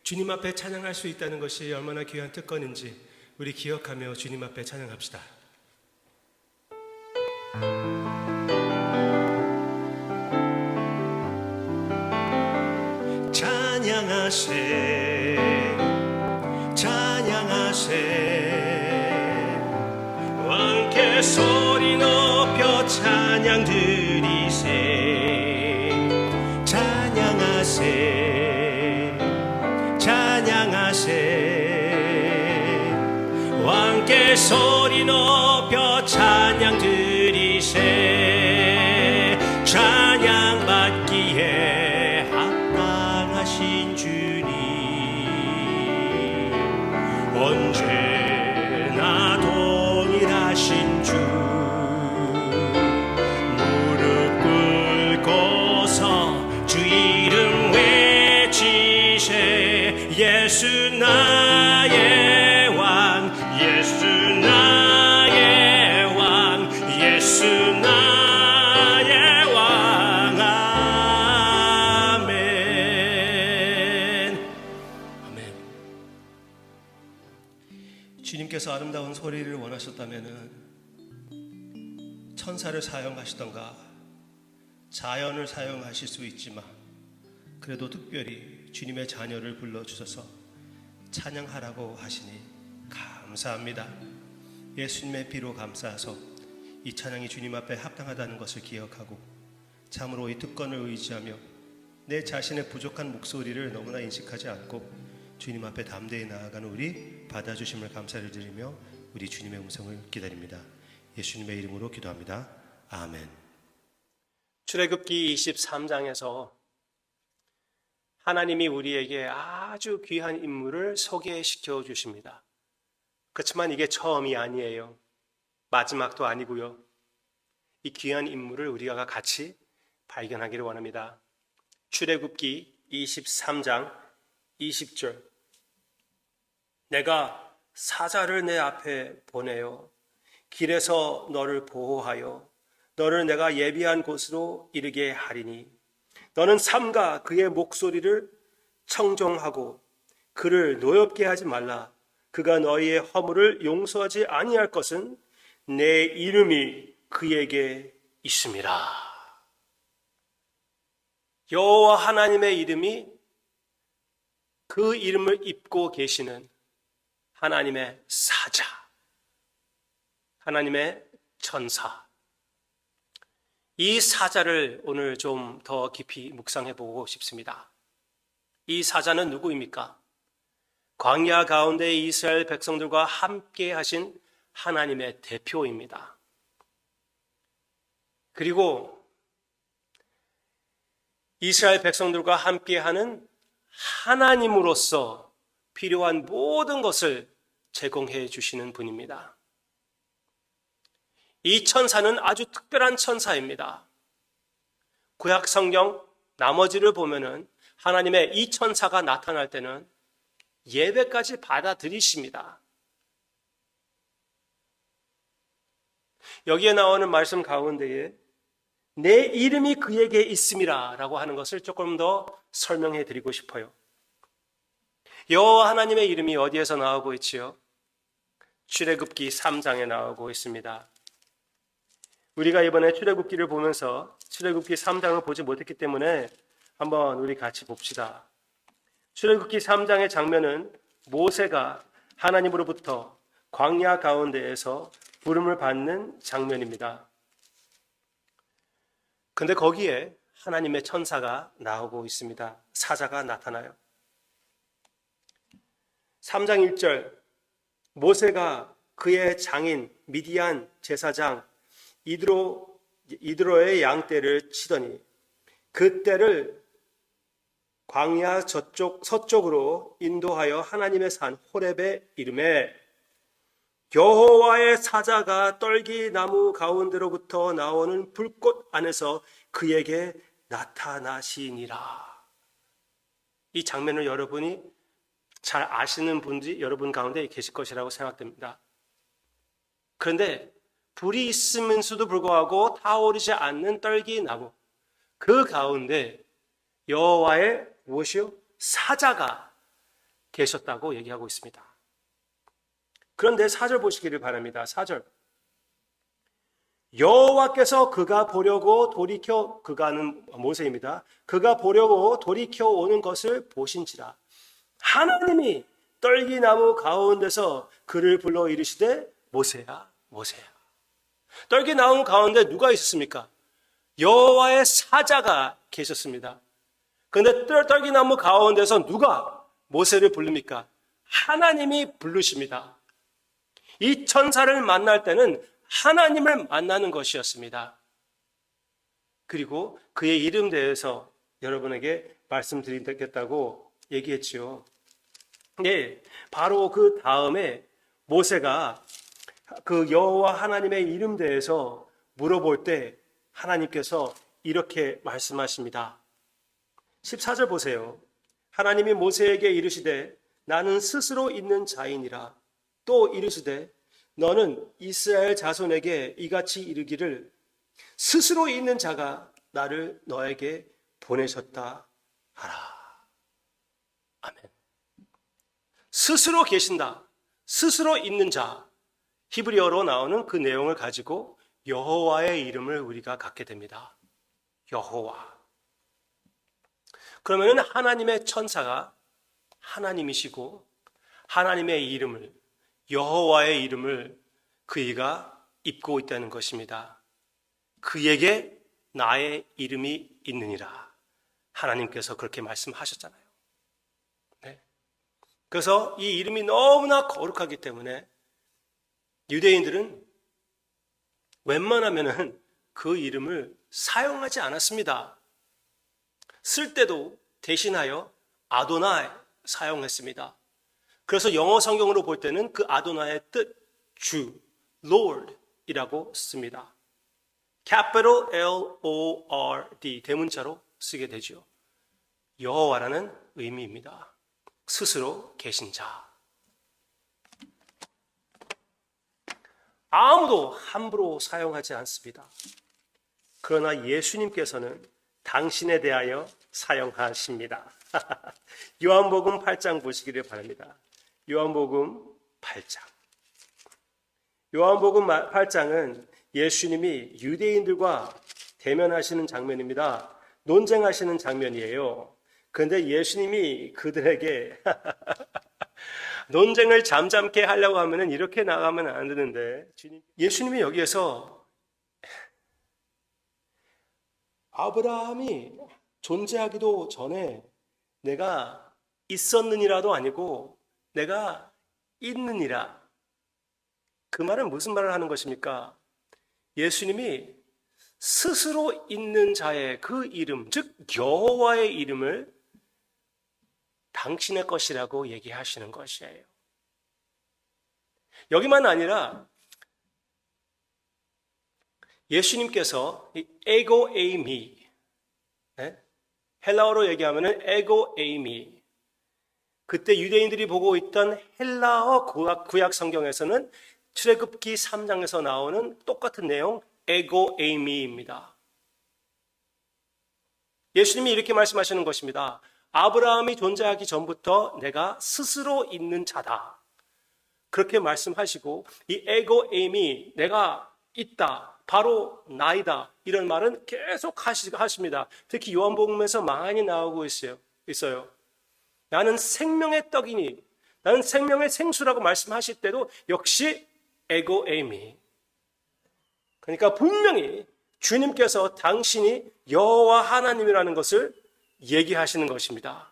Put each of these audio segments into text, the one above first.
주님 앞에 찬양할 수 있다는 것이 얼마나 귀한 특권인지 우리 기억하며 주님 앞에 찬양합시다. 찬양하세 찬양하세 왕께 소리 높여 찬양 드리세 찬양하세 찬양하세 왕께 소리 높여 찬양 드리세 찬양 받기에 합당하신 주님 언제나 동일하신 주 무릎 꿇고서 주 이름 외치세 예수 나의 왕 예수 나의 왕 예수 나의 왕 아멘. 아멘. 주님께서 아름다운 소리를 원하셨다면 천사를 사용하시던가 자연을 사용하실 수 있지만 그래도 특별히 주님의 자녀를 불러주셔서 찬양하라고 하시니 감사합니다. 예수님의 피로 감사하서 이 찬양이 주님 앞에 합당하다는 것을 기억하고 참으로 이 특권을 의지하며 내 자신의 부족한 목소리를 너무나 인식하지 않고 주님 앞에 담대히 나아가는 우리 받아주심을 감사를 드리며 우리 주님의 음성을 기다립니다. 예수님의 이름으로 기도합니다. 아멘. 출애굽기 23장에서 하나님이 우리에게 아주 귀한 인물을 소개시켜 주십니다. 그렇지만 이게 처음이 아니에요. 마지막도 아니고요. 이 귀한 인물을 우리가 같이 발견하기를 원합니다. 출애굽기 23장 20절 내가 사자를 내 앞에 보내어 길에서 너를 보호하여 너를 내가 예비한 곳으로 이르게 하리니 너는 삼가 그의 목소리를 청종하고 그를 노엽게 하지 말라. 그가 너희의 허물을 용서하지 아니할 것은 내 이름이 그에게 있음이라. 여호와 하나님의 이름이 그 이름을 입고 계시는 하나님의 사자, 하나님의 천사. 이 사자를 오늘 좀 더 깊이 묵상해 보고 싶습니다. 이 사자는 누구입니까? 광야 가운데 이스라엘 백성들과 함께 하신 하나님의 대표입니다. 그리고 이스라엘 백성들과 함께하는 하나님으로서 필요한 모든 것을 제공해 주시는 분입니다. 이 천사는 아주 특별한 천사입니다. 구약 성경 나머지를 보면은 하나님의 이 천사가 나타날 때는 예배까지 받아들이십니다. 여기에 나오는 말씀 가운데에 내 이름이 그에게 있음이라 라고 하는 것을 조금 더 설명해 드리고 싶어요. 여호와 하나님의 이름이 어디에서 나오고 있지요? 출애굽기 3장에 나오고 있습니다. 우리가 이번에 출애굽기를 보면서 출애굽기 3장을 보지 못했기 때문에 한번 우리 같이 봅시다. 출애굽기 3장의 장면은 모세가 하나님으로부터 광야 가운데에서 부름을 받는 장면입니다. 근데 거기에 하나님의 천사가 나오고 있습니다. 사자가 나타나요. 3장 1절 모세가 그의 장인 미디안 제사장 이드로의 양떼를 치더니 그 떼를 광야 서쪽으로 인도하여 하나님의 산 호렙에 이르매 여호와의 사자가 떨기나무 가운데로부터 나오는 불꽃 안에서 그에게 나타나시니라. 이 장면을 여러분이 잘 아시는 분들이 여러분 가운데 계실 것이라고 생각됩니다. 그런데 불이 있으면서도 불구하고 타오르지 않는 떨기나무 그 가운데 여호와의 무엇이요? 사자가 계셨다고 얘기하고 있습니다. 그런데 4절 보시기를 바랍니다. 4절. 여호와께서 그가 보려고 돌이켜, 그가는 모세입니다. 그가 보려고 돌이켜 오는 것을 보신지라. 하나님이 떨기나무 가운데서 그를 불러 이르시되 모세야, 모세야. 떨기나무 가운데 누가 있었습니까? 여호와의 사자가 계셨습니다. 그런데 떨기나무 가운데서 누가 모세를 부릅니까? 하나님이 부르십니다. 이 천사를 만날 때는 하나님을 만나는 것이었습니다. 그리고 그의 이름 대해서 여러분에게 말씀드리겠다고 얘기했지요. 네, 바로 그 다음에 모세가 그 여호와 하나님의 이름 대해서 물어볼 때 하나님께서 이렇게 말씀하십니다. 14절 보세요. 하나님이 모세에게 이르시되 나는 스스로 있는 자이니라. 또 이르시되 너는 이스라엘 자손에게 이같이 이르기를 스스로 있는 자가 나를 너에게 보내셨다 하라. 아멘. 스스로 계신다. 스스로 있는 자. 히브리어로 나오는 그 내용을 가지고 여호와의 이름을 우리가 갖게 됩니다. 여호와. 그러면 하나님의 천사가 하나님이시고 하나님의 이름을, 여호와의 이름을 그이가 입고 있다는 것입니다. 그에게 나의 이름이 있느니라. 하나님께서 그렇게 말씀하셨잖아요. 네. 그래서 이 이름이 너무나 거룩하기 때문에 유대인들은 웬만하면은 그 이름을 사용하지 않았습니다. 쓸 때도 대신하여 아도나이 사용했습니다. 그래서 영어 성경으로 볼 때는 그 아도나의 뜻, 주, Lord이라고 씁니다. Capital L-O-R-D, 대문자로 쓰게 되죠. 여호와라는 의미입니다. 스스로 계신 자. 아무도 함부로 사용하지 않습니다. 그러나 예수님께서는 당신에 대하여 사용하십니다. 요한복음 8장 보시기를 바랍니다. 요한복음 8장. 요한복음 8장은 예수님이 유대인들과 대면하시는 장면입니다. 논쟁하시는 장면이에요. 그런데 예수님이 그들에게 논쟁을 잠잠케 하려고 하면 이렇게 나가면 안 되는데 예수님이 여기에서 아브라함이 존재하기도 전에 내가 있었느니라도 아니고 내가 있느니라. 그 말은 무슨 말을 하는 것입니까? 예수님이 스스로 있는 자의 그 이름, 즉 여호와의 이름을 당신의 것이라고 얘기하시는 것이에요. 여기만 아니라 예수님께서 에고 에이미, 헬라어로 얘기하면 에고 에이미, 그때 유대인들이 보고 있던 헬라어 구약 성경에서는 출애굽기 3장에서 나오는 똑같은 내용 에고 에이미입니다. 예수님이 이렇게 말씀하시는 것입니다. 아브라함이 존재하기 전부터 내가 스스로 있는 자다. 그렇게 말씀하시고 이 에고 에이미, 내가 있다, 바로 나이다, 이런 말은 계속 하십니다. 특히 요한복음에서 많이 나오고 있어요. 나는 생명의 떡이니, 나는 생명의 생수라고 말씀하실 때도 역시 에고 에이미. 그러니까 분명히 주님께서 당신이 여호와 하나님이라는 것을 얘기하시는 것입니다.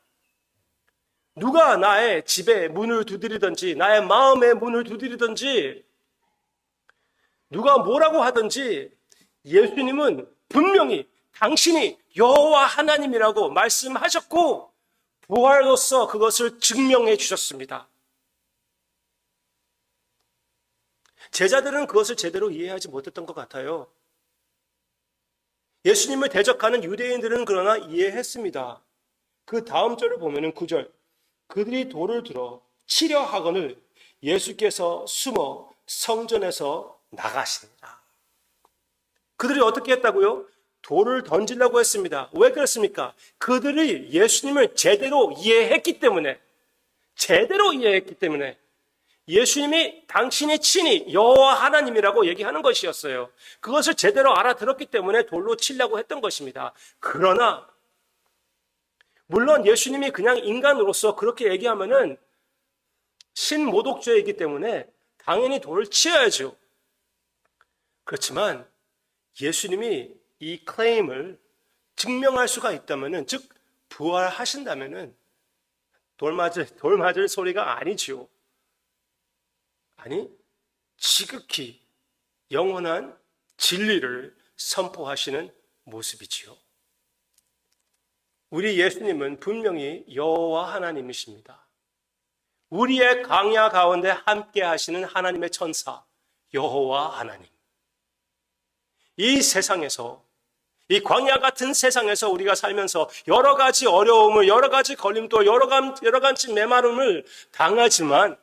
누가 나의 집에 문을 두드리든지 나의 마음에 문을 두드리든지 누가 뭐라고 하든지 예수님은 분명히 당신이 여호와 하나님이라고 말씀하셨고 부활로서 그것을 증명해 주셨습니다. 제자들은 그것을 제대로 이해하지 못했던 것 같아요. 예수님을 대적하는 유대인들은 그러나 이해했습니다. 그 다음 절을 보면은 9절. 그들이 돌을 들어 치려 하거늘 예수께서 숨어 성전에서 나가시니라. 그들이 어떻게 했다고요? 돌을 던지려고 했습니다. 왜 그랬습니까? 그들이 예수님을 제대로 이해했기 때문에, 제대로 이해했기 때문에 예수님이 당신이 친히 여호와 하나님이라고 얘기하는 것이었어요. 그것을 제대로 알아들었기 때문에 돌로 치려고 했던 것입니다. 그러나 물론 예수님이 그냥 인간으로서 그렇게 얘기하면은 신모독죄이기 때문에 당연히 돌을 치어야죠. 그렇지만 예수님이 이 클레임을 증명할 수가 있다면은, 즉 부활하신다면은 돌 맞을 소리가 아니지요. 아니, 지극히 영원한 진리를 선포하시는 모습이지요. 우리 예수님은 분명히 여호와 하나님이십니다. 우리의 광야 가운데 함께 하시는 하나님의 천사 여호와 하나님. 이 세상에서, 이 광야 같은 세상에서 우리가 살면서 여러 가지 어려움을, 여러 가지 걸림돌, 여러 가지 메마름을 당하지만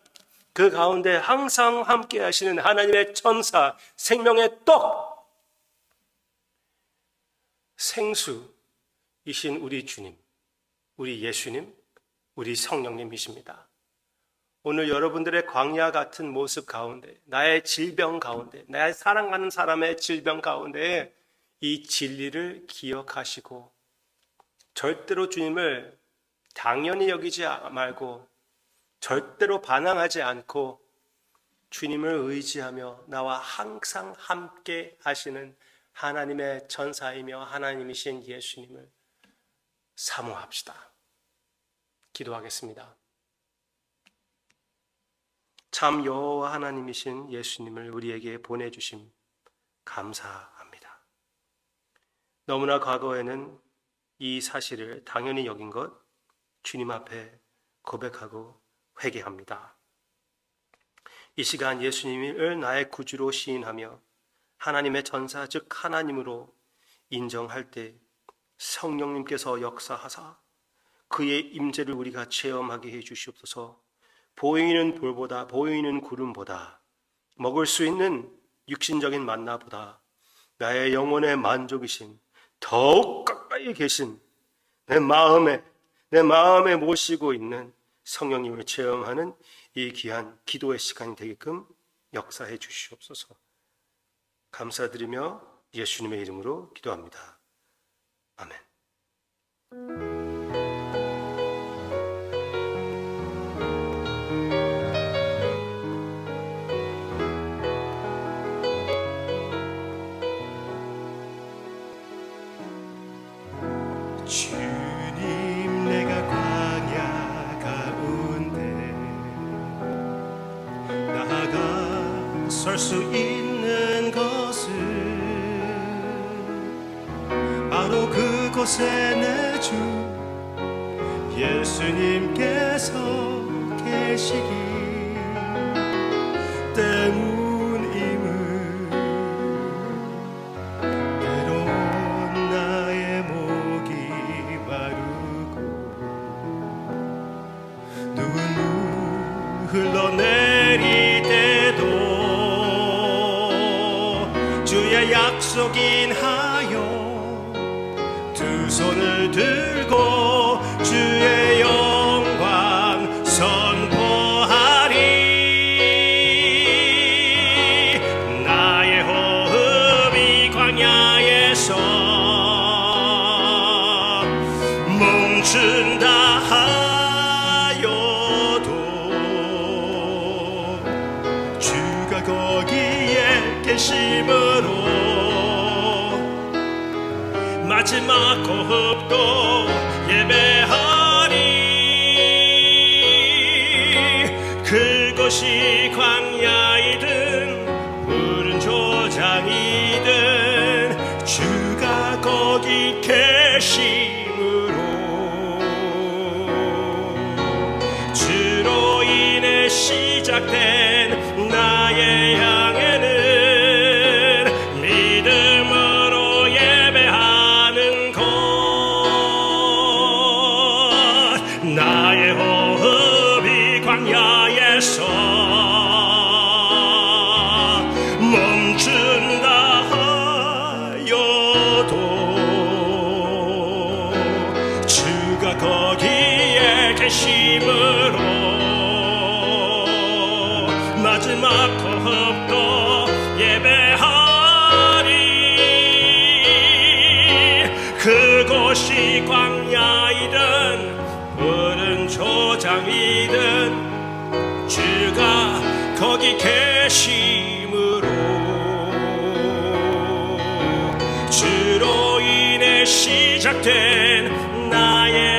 그 가운데 항상 함께 하시는 하나님의 천사, 생명의 떡, 생수이신 우리 주님, 우리 예수님, 우리 성령님이십니다. 오늘 여러분들의 광야 같은 모습 가운데, 나의 질병 가운데, 나의 사랑하는 사람의 질병 가운데 이 진리를 기억하시고 절대로 주님을 당연히 여기지 말고 절대로 반항하지 않고 주님을 의지하며 나와 항상 함께 하시는 하나님의 천사이며 하나님이신 예수님을 사모합시다. 기도하겠습니다. 참 여호와 하나님이신 예수님을 우리에게 보내주심 감사합니다. 너무나 과거에는 이 사실을 당연히 여긴 것 주님 앞에 고백하고 회개합니다. 이 시간 예수님을 나의 구주로 시인하며 하나님의 전사 즉 하나님으로 인정할 때 성령님께서 역사하사 그의 임재를 우리가 체험하게 해 주시옵소서. 보이는 돌보다, 보이는 구름보다, 먹을 수 있는 육신적인 만나보다 나의 영혼의 만족이신 더욱 가까이 계신 내 마음에 모시고 있는 성령님을 체험하는 이 귀한 기도의 시간이 되게끔 역사해 주시옵소서. 감사드리며 예수님의 이름으로 기도합니다. 아멘. 주님, 내가 광야 가운데 나아가 설 수 있는 것은 바로 그곳에 내 주 예수님께서 계시기 때문임을 때론 나의 목이 마르고 눈물 흘러내릴 때도 주의 약속인 하여 두 손을 들고 주의 영광 선포하리. 나의 호흡이 광야에서 멈춘다 하여도 주가 거기에 계심으로 마지막 호흡도 예배하리. 그것이 광야이든 푸른 조장이든 주가 거기 계심으로 주로 인해 시작된 나의 향해는 믿음으로 예배하는 것. 나의 호흡이 광야에서 멈춘다 하여도 주가 거기에 계심으로 야곱도 예배하리. 그곳이 광야이든 푸른 초장이든 주가 거기 계심으로 주로 인해 시작된 나의